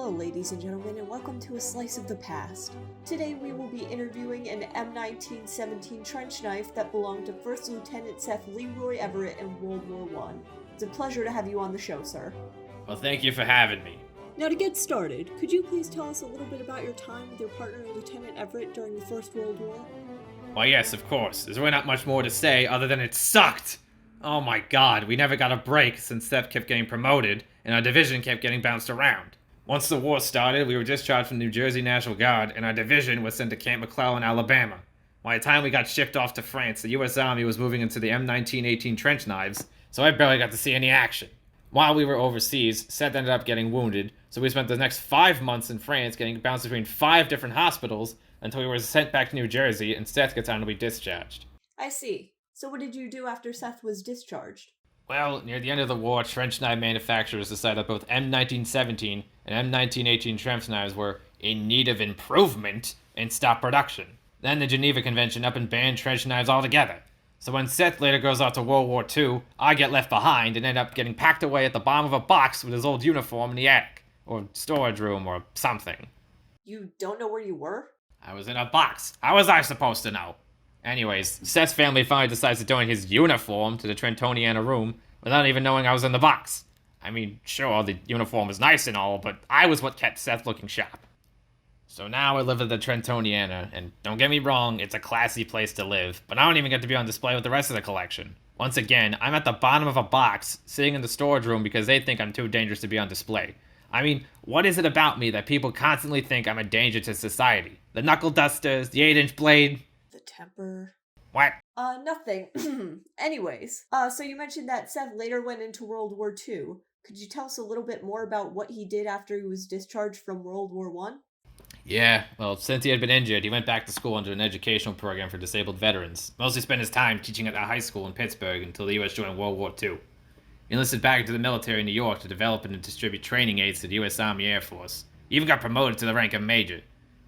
Hello, ladies and gentlemen, and welcome to A Slice of the Past. Today we will be interviewing an M1917 trench knife that belonged to First Lieutenant Seth Leroy Everett in World War I. It's a pleasure to have you on the show, sir. Well, thank you for having me. Now to get started, could you please tell us a little bit about your time with your partner, Lieutenant Everett, during the First World War? Why, yes, of course. There's really not much more to say other than it sucked. Oh my god, we never got a break since Seth kept getting promoted and our division kept getting bounced around. Once the war started, we were discharged from the New Jersey National Guard and our division was sent to Camp McClellan, Alabama. By the time we got shipped off to France, the US Army was moving into the M1918 trench knives, so I barely got to see any action. While we were overseas, Seth ended up getting wounded, so we spent the next 5 months in France getting bounced between 5 different hospitals until we were sent back to New Jersey and Seth got time to be discharged. I see. So what did you do after Seth was discharged? Well, near the end of the war, trench knife manufacturers decided that both M1917 and M1918 trench knives were in need of improvement and stopped production. Then the Geneva Convention up and banned trench knives altogether. So when Seth later goes off to World War II, I get left behind and end up getting packed away at the bottom of a box with his old uniform in the attic, or storage room, or something. You don't know where you were? I was in a box. How was I supposed to know? Anyways, Seth's family finally decides to donate his uniform to the Trentoniana room without even knowing I was in the box. I mean, sure, the uniform was nice and all, but I was what kept Seth looking sharp. So now I live at the Trentoniana, and don't get me wrong, it's a classy place to live, but I don't even get to be on display with the rest of the collection. Once again, I'm at the bottom of a box, sitting in the storage room because they think I'm too dangerous to be on display. I mean, what is it about me that people constantly think I'm a danger to society? The knuckle dusters, the 8-inch blade? The temper. What? Nothing. Anyways, so you mentioned that Seth later went into World War II. Could you tell us a little bit more about what he did after he was discharged from World War I? Yeah, well, since he had been injured, he went back to school under an educational program for disabled veterans. Mostly spent his time teaching at a high school in Pittsburgh until the U.S. joined World War II. He enlisted back into the military in New York to develop and distribute training aids to the U.S. Army Air Force. He even got promoted to the rank of major.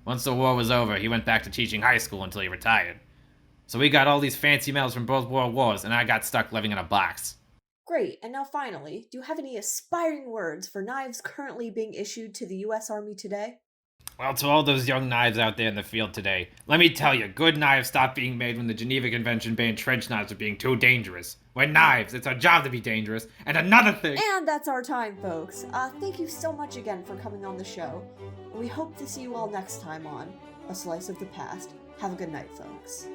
Once the war was over, he went back to teaching high school until he retired. So we got all these fancy medals from both world wars, and I got stuck living in a box. Great, and now finally, do you have any aspiring words for knives currently being issued to the U.S. Army today? Well, to all those young knives out there in the field today, let me tell you, good knives stopped being made when the Geneva Convention banned trench knives for being too dangerous. We're knives, it's our job to be dangerous. And another thing... And that's our time, folks. Thank you so much again for coming on the show. We hope to see you all next time on A Slice of the Past. Have a good night, folks.